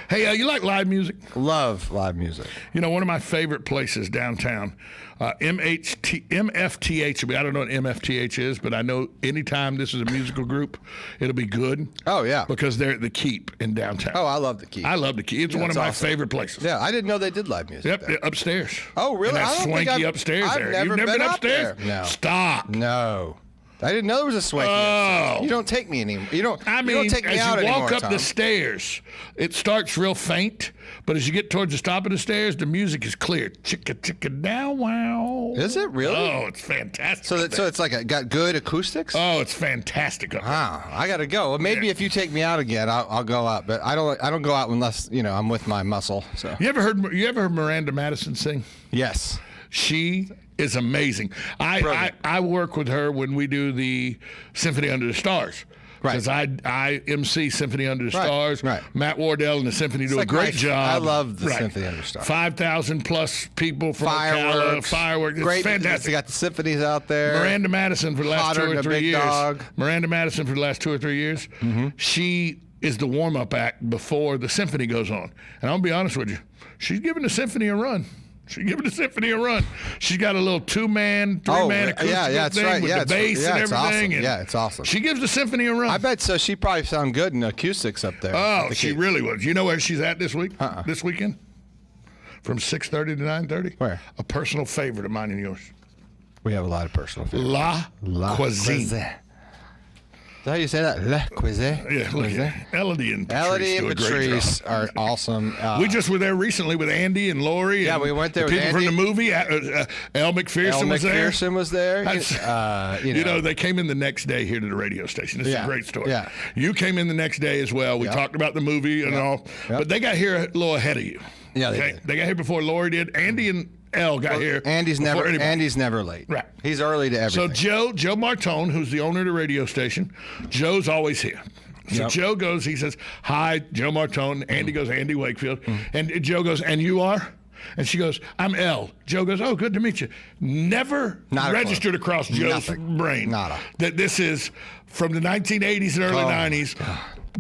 Hey, you like live music? Love live music. One of my favorite places downtown, MFTH. I don't know what MFTH is, but I know anytime this is a musical group, it'll be good. Oh, yeah. Because they're at the Keep in downtown. Oh, I love the Keep. I love the Keep. It's one of my favorite places. Yeah, I didn't know they did live music. Yep, upstairs. Oh, really? And that swanky upstairs there. You've never been upstairs? There. No. Stop. No. I didn't know there was a swanky upstairs. You don't take me anymore. You don't take me out anymore, as you walk up Tom. the stairs, it starts real faint, but as you get towards the top of the stairs, the music is clear. Chicka, chicka, down, wow. Is it really? Oh, it's fantastic. So it's like got good acoustics? Oh, it's fantastic. Wow, I got to go. Well, maybe if you take me out again, I'll go out. But I don't go out unless, I'm with my muscle. So You ever heard Miranda Madison sing? Yes. She is amazing. I work with her when we do the Symphony Under the Stars. Right. Because I MC Symphony Under the Stars. Right. Matt Wardell and the Symphony do a great job. I love the Symphony Under the Stars. 5,000 plus people from Ocala. Fireworks. It's great. Fantastic. They got the symphonies out there. Miranda Madison for the last 2 or 3 years. Dog. Miranda Madison for the last 2 or 3 years. Mm-hmm. She is the warm-up act before the symphony goes on. And I'll be honest with you, she's giving the symphony a run. She's giving the symphony a run. She's got a little 2-man, 3-man acoustic thing with the bass and everything. Awesome. And it's awesome. She gives the symphony a run. I bet so. She probably sound good in acoustics up there. Oh, she really was. You know where she's at this week? This weekend? From 6:30 to 9:30? Where? A personal favorite of mine and yours. We have a lot of personal favorites. La Cuisine. Is that how you say that? Le Cuisine? Yeah, look at Elodie and Patrice are awesome. We just were there recently with Andy and Lori. Yeah, we went there with people Andy. from the movie. Elle McPherson was there. They came in the next day here to the radio station. This is a great story. Yeah. You came in the next day as well. We talked about the movie and all. Yep. But they got here a little ahead of you. Yeah, they did. They got here before Lori did. Andy and L got here. Andy's never late. Right. He's early to everything. So Joe Martone, who's the owner of the radio station, Joe's always here. So Joe goes, he says, "Hi, Joe Martone." Andy goes, "Andy Wakefield." And Joe goes, "And you are?" And she goes, "I'm L." Joe goes, "Oh, good to meet you." Never registered across Joe's brain that this is from the 1980s and early 90s.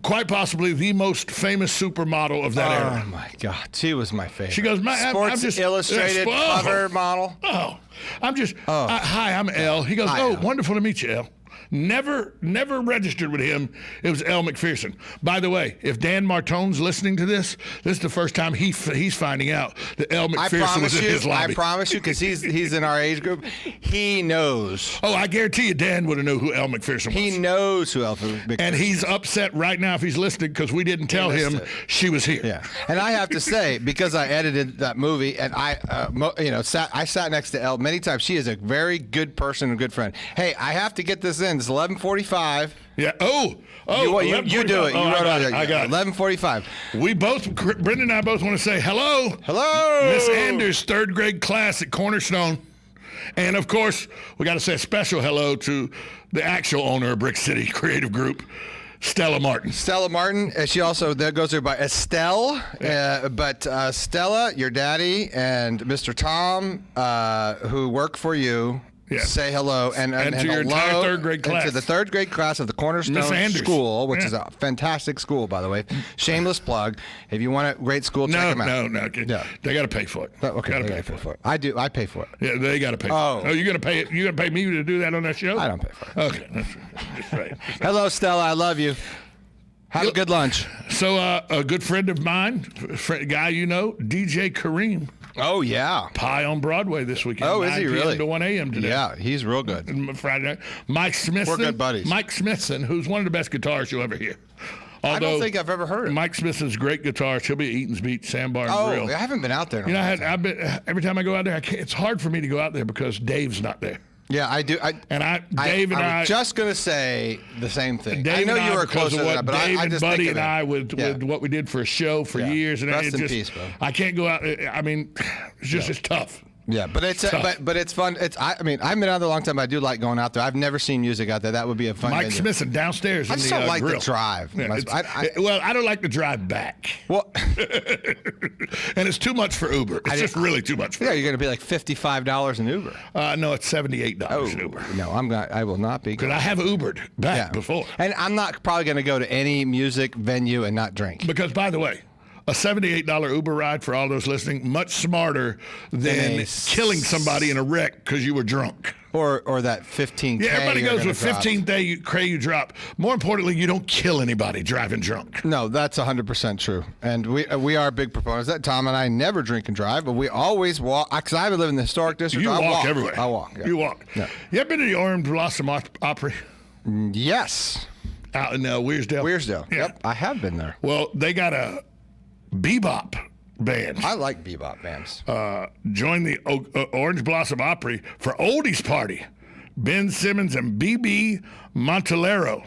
Quite possibly the most famous supermodel of that era. Oh my God, she was my favorite. She goes, Sports I'm just Illustrated cover model. Oh, I'm just. Hi, I'm L. He goes, "Oh, wonderful to meet you, L." Never registered with him. It was L. McPherson. By the way, if Dan Martone's listening to this is the first time he's finding out that L. McPherson was in his lobby. I promise you, because he's in our age group. He knows. Oh, I guarantee you Dan would have known who L. McPherson was. He knows who L. McPherson is. And he's upset right now if he's listening because we didn't tell him she was here. Yeah. And I have to say, because I edited that movie and I sat next to Elle many times. She is a very good person and good friend. Hey, I have to get this in. It's 11:45. Yeah. You do it. You wrote on it. I got it. 11:45. Brendan and I both want to say hello. Hello. Miss Anders' third grade class at Cornerstone. And of course, we got to say a special hello to the actual owner of Brick City Creative Group, Stella Martin. Stella Martin. She also goes there by Estelle. But Stella, your daddy, and Mr. Tom, who work for you, say hello. And to your entire third grade class. And to the third grade class of the Cornerstone School, which is a fantastic school, by the way. Shameless plug. If you want a great school, check them out. No. They got to pay for it. Okay, they got to pay for it. I do. I pay for it. Yeah, they got to pay for it. Oh, you're going to pay it? You're going to pay me to do that on that show? I don't pay for it. Okay. That's right. Hello, Stella. I love you. Have a good lunch. So a good friend of mine, guy you know, DJ Kareem. Oh, yeah. Pie on Broadway this weekend. Oh, is he really? To 1 a.m. today. Yeah, he's real good. Friday night. Mike Smithson. We're good buddies. Mike Smithson, who's one of the best guitarists you'll ever hear. I don't think I've ever heard of him. Mike Smithson's great guitarist. He'll be at Eaton's Beach, Sandbar and Grill. I haven't been out there. I've been every time I go out there, it's hard for me to go out there because Dave's not there. Yeah, I do. Dave and I was just going to say the same thing. I know you were closer to that, but Dave I just and Buddy think of and I with what we did for a show for years, and rest in peace, bro. I can't go out. I mean, it's tough. Yeah, but it's fun. I've been out there a long time. But I do like going out there. I've never seen music out there. That would be a fun. Mike venue. Smithson downstairs. I just don't like grill. the drive. Yeah, I don't like the drive back. Well, and it's too much for Uber. It's just really too much. For Uber. You're going to be like $55 in Uber. No, it's $78 in Uber. No, I will not be. Because I have Ubered back before, and I'm not probably going to go to any music venue and not drink. Because by the way, a $78 Uber ride for all those listening, much smarter than killing somebody in a wreck because you were drunk. Or that 15K. Yeah, everybody goes with 15K you drop. More importantly, you don't kill anybody driving drunk. No, that's 100% true. And we are big proponents. That Tom and I never drink and drive, but we always walk. Because I live in the historic district. You walk everywhere. I walk. Yeah. You walk. Yeah. You ever been to the Orange Blossom Opry? Yes. Out in Wearsdale. Wearsdale. Yeah. Yep, I have been there. Well, they got a bebop band. I like bebop bands. Join the Orange Blossom Opry for Oldies Party. Ben Simmons and B.B. Montalero.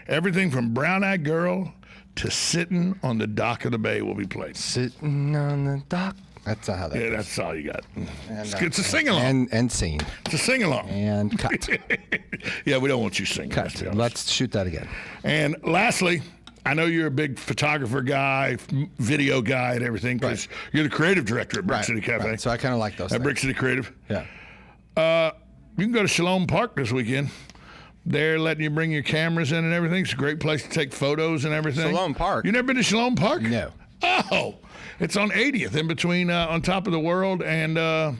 Everything from Brown Eyed Girl to Sitting on the Dock of the Bay will be played. Sitting on the dock. That's not how that is. That's all you got. It's a sing-along. And scene. It's a sing-along. And cut. Yeah, we don't want you singing. Cut. Let's shoot that again. And lastly, I know you're a big photographer guy, video guy, and everything because you're the creative director at Brick City Cafe. Right. So I kind of like those at Brick City Creative. Yeah. You can go to Shalom Park this weekend. They're letting you bring your cameras in and everything. It's a great place to take photos and everything. Shalom Park? You never been to Shalom Park? No. Oh, it's on 80th in between on Top of the World and...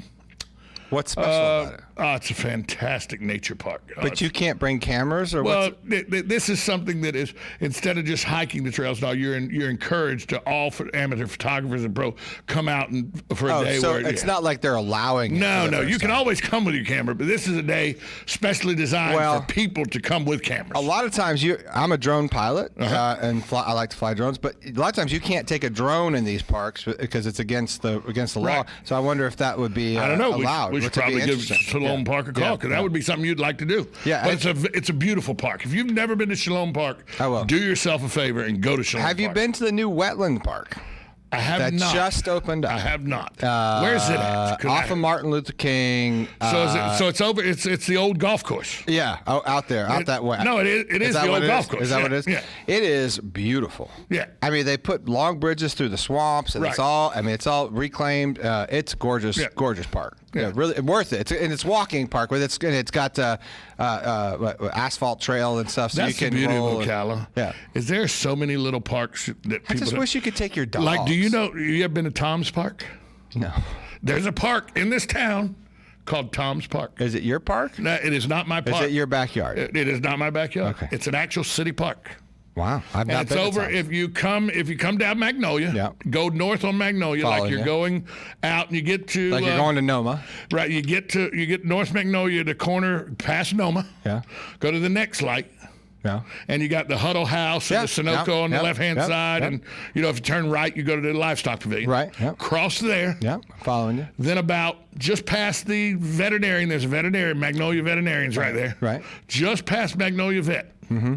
What's special about it? It's a fantastic nature park. But you can't bring cameras, or this is something that is instead of just hiking the trails. Now you're encouraged to all amateur photographers and pro come out and for a day. So it's not like they're allowing. No. You can always come with your camera, but this is a day specially designed for people to come with cameras. A lot of times, I'm a drone pilot and I like to fly drones, but a lot of times you can't take a drone in these parks because it's against the law. So I wonder if that would be I don't know. allowed. We should probably give Shalom Park a call because that would be something you'd like to do. Yeah, but it's a beautiful park. If you've never been to Shalom Park, I will. Do yourself a favor and go to Shalom Park. Have you been to the new wetland park? I have not. That just opened up. I have not. Where's it at? Off of Martin Luther King. So it's over. It's the old golf course. Yeah, out there, out that way. No, it is the old golf course. Is that what it is? Yeah. It is beautiful. Yeah. I mean, they put long bridges through the swamps, and it's all reclaimed. It's gorgeous, gorgeous park. Yeah, really worth it. It's walking park, but it's got asphalt trail and stuff, so That's you can the beauty roll. of Ocala. Yeah. Is there so many little parks that people I just wish you could take your dog. Like, do you know? You ever been to Tom's Park? No. There's a park in this town called Tom's Park. Is it your park? No, it is not my park. Is it your backyard? It is not my backyard. Okay. It's an actual city park. Wow, I've not and been it's to over Tom's. if you come down Magnolia, go north on Magnolia, like you're going out, and you get to like you're going to Noma. Right, you get North Magnolia, the corner past Noma. Yeah. Go to the next light. Yeah. And you got the Huddle House and the Sunoco on the left-hand side. And, if you turn right, you go to the Livestock Pavilion. Right. Yep. Cross there. Yeah, I'm following you. Then about just past the veterinarian, there's a veterinarian, Magnolia Veterinarian's right there. Right. Just past Magnolia Vet. Mm-hmm.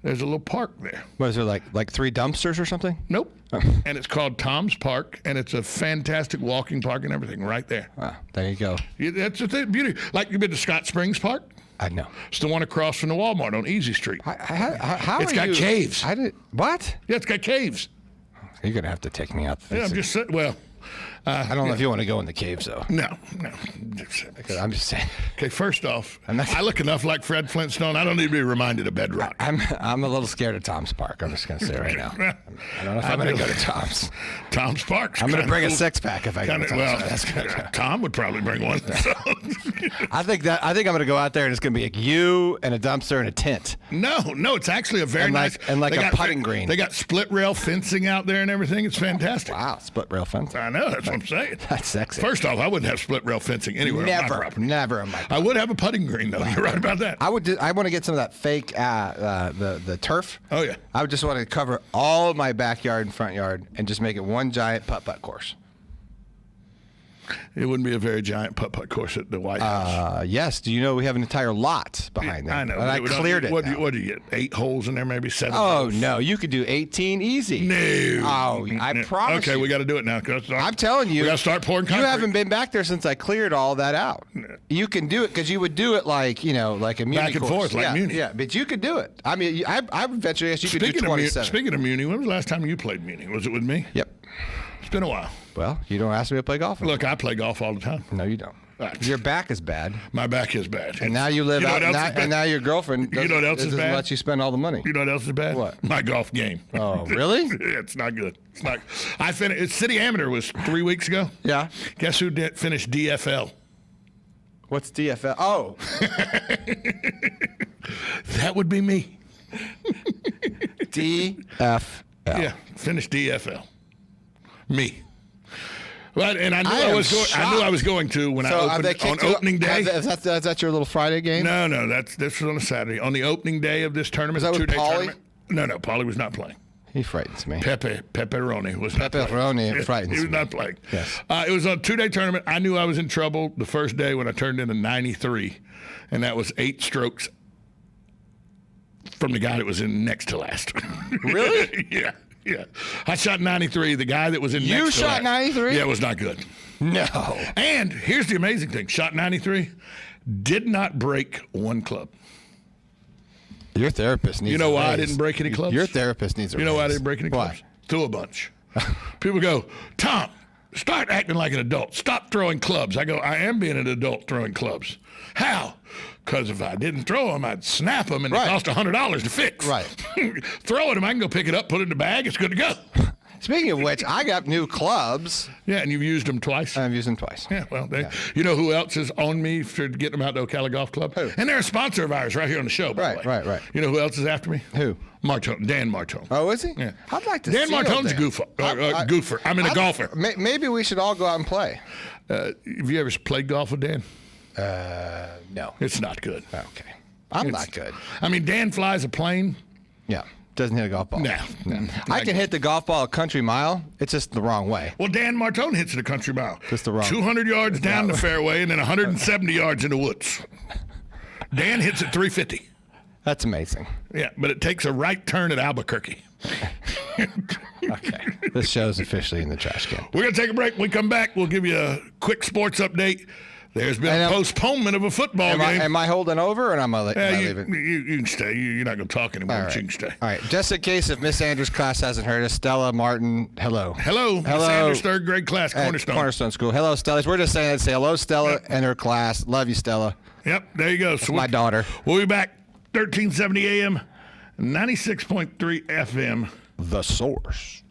There's a little park there. What is there, like 3 dumpsters or something? Nope. And it's called Tom's Park, and it's a fantastic walking park and everything right there. Wow, there you go. That's the thing, beauty. Like, you've been to Scott Springs Park? I know. It's the one across from the Walmart on Easy Street. How it's got caves. What? Yeah, it's got caves. You're going to have to take me out. Yeah, I'm just saying. Well, I don't know if you want to go in the caves, though. No. I'm just saying. Okay, first off, I look enough like Fred Flintstone. I don't need to be reminded of Bedrock. I'm a little scared of Tom's Park. I'm just going to say right now. I don't know if I'm going to go to Tom's. Tom's Park. I'm going to bring a 6-pack if I go to Tom's. Well, Tom would probably bring one. So. I think I'm going to go out there and it's going to be like you and a dumpster and a tent. No, it's actually a very nice and a putting green. They got split rail fencing out there and everything. It's fantastic. Wow, split rail fencing. I know. That's what I'm saying. That's sexy. First off, I wouldn't have split rail fencing anywhere. Never on my property. I would have a putting green though. You're right about that. I want to get some of that fake the turf. Oh yeah. I would just want to cover all of my backyard and front yard and just make it one giant putt course. It wouldn't be a very giant putt course at the White House. Yes. Do you know we have an entire lot behind there? I know. And I cleared it. What do you get? 8 holes in there, maybe 7 Oh, holes? no. You could do 18 easy. No. Oh, I promise Okay, we got to do it now. I'm telling you. We got to start pouring concrete. You haven't been back there since I cleared all that out. No. You can do it because you would do it like a Muni back and course. forth like Muni. Yeah, but you could do it. I mean, I would venture guess you could do 27. Speaking of Muni, when was the last time you played Muni? Was it with me? Yep. It's been a while. Well, you don't ask me to play golf anymore. Look, I play golf all the time. No, you don't. Your back is bad. My back is bad. And now you live out, and now your girlfriend doesn't let you spend all the money. You know what else is bad? What? My golf game. Oh, really? It's not good. It's not. I finished. City Amateur was 3 weeks ago. Yeah. Guess who finished DFL? What's DFL? Oh. That would be me. DFL. Yeah, finished DFL. Me. Well, and I knew I was going to when I opened on opening day. Is that your little Friday game? No, this was on a Saturday. On the opening day of this tournament, was that with 2-day Paulie? tournament. No, Paulie was not playing. He frightens me. Pepperoni was not playing. Pepperoni frightens me. He was not playing. Yes. It was a 2-day tournament. I knew I was in trouble the first day when I turned in a 93, and that was 8 strokes from the guy that was in next to last. Really? Yeah. I shot 93. The guy that was in next to last. You shot 93? Yeah, it was not good. No. And here's the amazing thing. Shot 93, did not break one club. Your therapist needs You know a why raise. I didn't break any clubs? Your therapist needs a raise. You know why I didn't break any clubs? Threw a bunch. People go, Tom, start acting like an adult. Stop throwing clubs. I go, I am being an adult throwing clubs. How? Because if I didn't throw them, I'd snap them, and it cost $100 to fix. Right. Throwing them, I can go pick it up, put it in the bag. It's good to go. Speaking of which, I got new clubs. Yeah, and you've used them twice? I've used them twice. Yeah, well, you know who else is on me for getting them out to Ocala Golf Club? Who? And they're a sponsor of ours right here on the show, by the way. Right. You know who else is after me? Who? Dan Martone. Oh, is he? Yeah. I'd like to Dan see Martone's a goofer. I mean, a golfer. Maybe we should all go out and play. Have you ever played golf with Dan? No. It's not good. Okay. I'm not good. I mean, Dan flies a plane. Yeah. Doesn't hit a golf ball. No. I can hit the golf ball a country mile. It's just the wrong way. Well, Dan Martone hits it a country mile. Just the wrong 200 yards down the fairway and then 170 yards in the woods. Dan hits it 350. That's amazing. Yeah, but it takes a right turn at Albuquerque. Okay. This show's officially in the trash can. We're going to take a break. When we come back, we'll give you a quick sports update. There's been a postponement of a football game. Am I holding over, or am I leaving? You can stay. You're not going to talk anymore, All right. but you can stay. All right. Just in case if Miss Andrews' class hasn't heard us, Stella Martin, hello. Hello. Miss Andrews' third grade class, Cornerstone. Cornerstone School. Hello, Stella. We're just saying, say hello, Stella, and her class. Love you, Stella. Yep, there you go. So my daughter. We'll be back 1370 AM, 96.3 FM. The Source.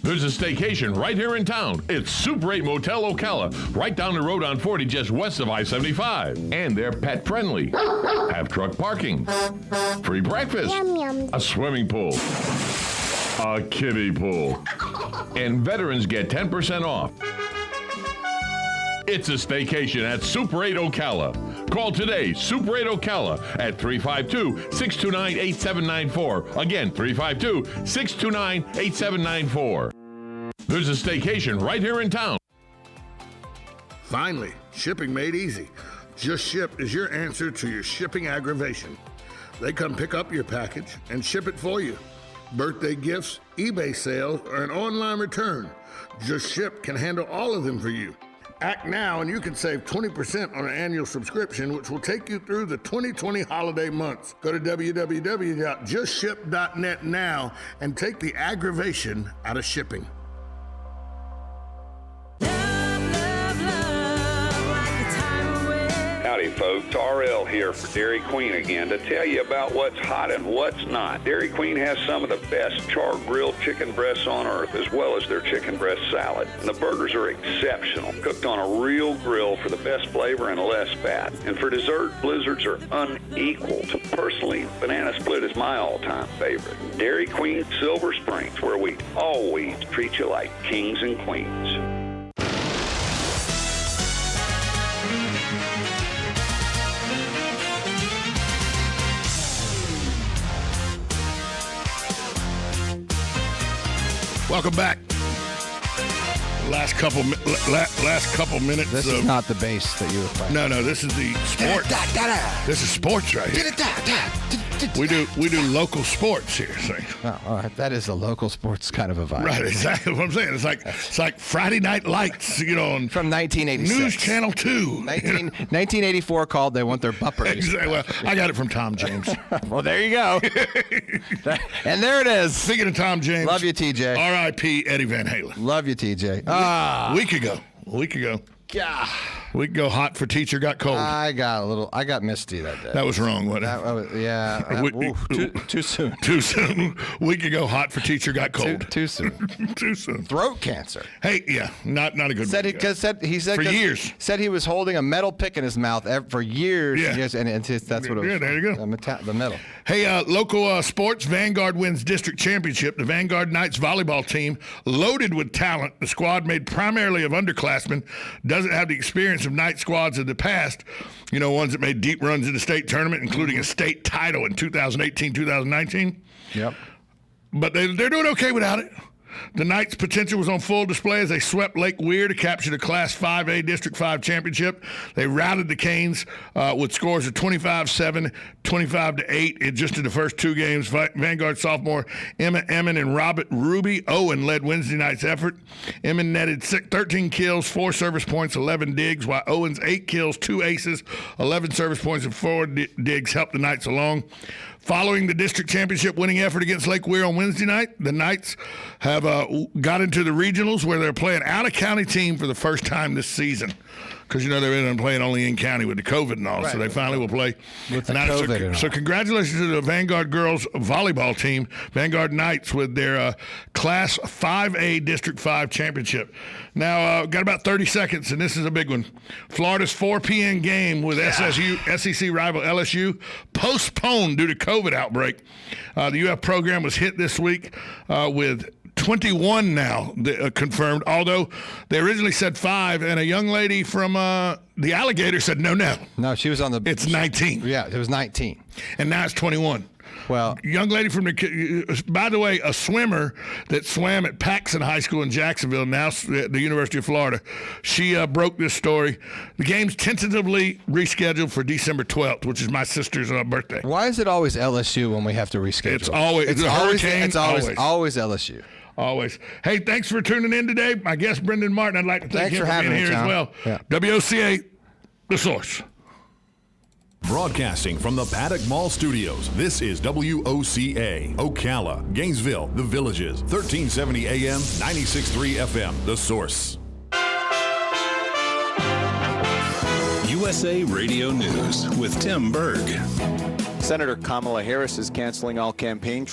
There's a staycation right here in town. It's Super 8 Motel Ocala, right down the road on 40, just west of I-75. And they're pet friendly. Have truck parking, free breakfast, a swimming pool, a kiddie pool, and veterans get 10% off. It's a staycation at Super 8 Ocala. Call today, Super 8 Ocala, at 352-629-8794. Again, 352-629-8794. There's a staycation right here in town. Finally, shipping made easy. Just Ship is your answer to your shipping aggravation. They come pick up your package and ship it for you. Birthday gifts, eBay sales, or an online return. Just Ship can handle all of them for you. Act now and you can save 20% on an annual subscription, which will take you through the 2020 holiday months. Go to www.justship.net now and take the aggravation out of shipping. Howdy, folks. RL here for Dairy Queen again to tell you about what's hot and what's not. Dairy Queen has some of the best char-grilled chicken breasts on earth, as well as their chicken breast salad. And the burgers are exceptional, cooked on a real grill for the best flavor and less fat. And for dessert, blizzards are unequaled. Personally, banana split is my all-time favorite. Dairy Queen Silver Springs, where we always treat you like kings and queens. Welcome back. Last couple minutes. This is not the bass that you were playing. No, this is the sport. This is sports right here. We do local sports here. So. Oh, all right. That is a local sports kind of a vibe. Right, exactly what I'm saying. It's like Friday Night Lights, on from 1986. News Channel 2. 1984 called. They want their bupper. Exactly. Well, I got it from Tom James. Well, there you go. And there it is. Speaking of Tom James. Love you, TJ. R.I.P. Eddie Van Halen. Love you, TJ. A week ago. Yeah. We could go hot for teacher got cold. I got misty that day. That was wrong, wasn't it? Too soon. Too soon. We could go hot for teacher got cold. Too soon. Too soon. Throat cancer. Hey, yeah, not a good one. He said for years. Said he was holding a metal pick in his mouth for years. Yeah. And that's what it was. Yeah, there you go. The metal. Hey, local sports. Vanguard wins district championship. The Vanguard Knights volleyball team, loaded with talent. The squad made primarily of underclassmen, doesn't have the experience of Knight squads of the past. Ones that made deep runs in the state tournament, including a state title in 2018, 2019. Yep. but they're doing okay without it. The Knights' potential was on full display as they swept Lake Weir to capture the Class 5A District 5 championship. They routed the Canes with scores of 25-7, 25-8 in just in the first two games. Vanguard sophomore Emma Emmon and Robert Ruby Owen led Wednesday night's effort. Emmon netted 13 kills, 4 service points, 11 digs, while Owen's 8 kills, 2 aces, 11 service points, and 4 digs helped the Knights along. Following the district championship winning effort against Lake Weir on Wednesday night, the Knights have got into the regionals where they're playing out-of-county team for the first time this season. Because, they've been playing only in county with the COVID and all, right. So they finally will play. With the COVID so congratulations to the Vanguard girls volleyball team, Vanguard Knights, with their Class 5A District 5 championship. Now, got about 30 seconds, and this is a big one. Florida's 4 p.m. game with SEC rival LSU postponed due to COVID outbreak. The UF program was hit this week with 21 now confirmed, although they originally said 5, and a young lady from the Alligator said no. No, she was on the... It's 19. Yeah, it was 19. And now it's 21. Well, young lady from by the way, a swimmer that swam at Paxson High School in Jacksonville, now at the University of Florida. She broke this story. The game's tentatively rescheduled for December 12th, which is my sister's birthday. Why is it always LSU when we have to reschedule? It's always always LSU. Always. Hey, thanks for tuning in today. My guest, Brendan Martin, I'd like to thank him for being here as well. Yeah. WOCA, The Source. Broadcasting from the Paddock Mall Studios, this is WOCA, Ocala, Gainesville, The Villages, 1370 AM, 96.3 FM, The Source. USA Radio News with Tim Berg. Senator Kamala Harris is canceling all campaign trips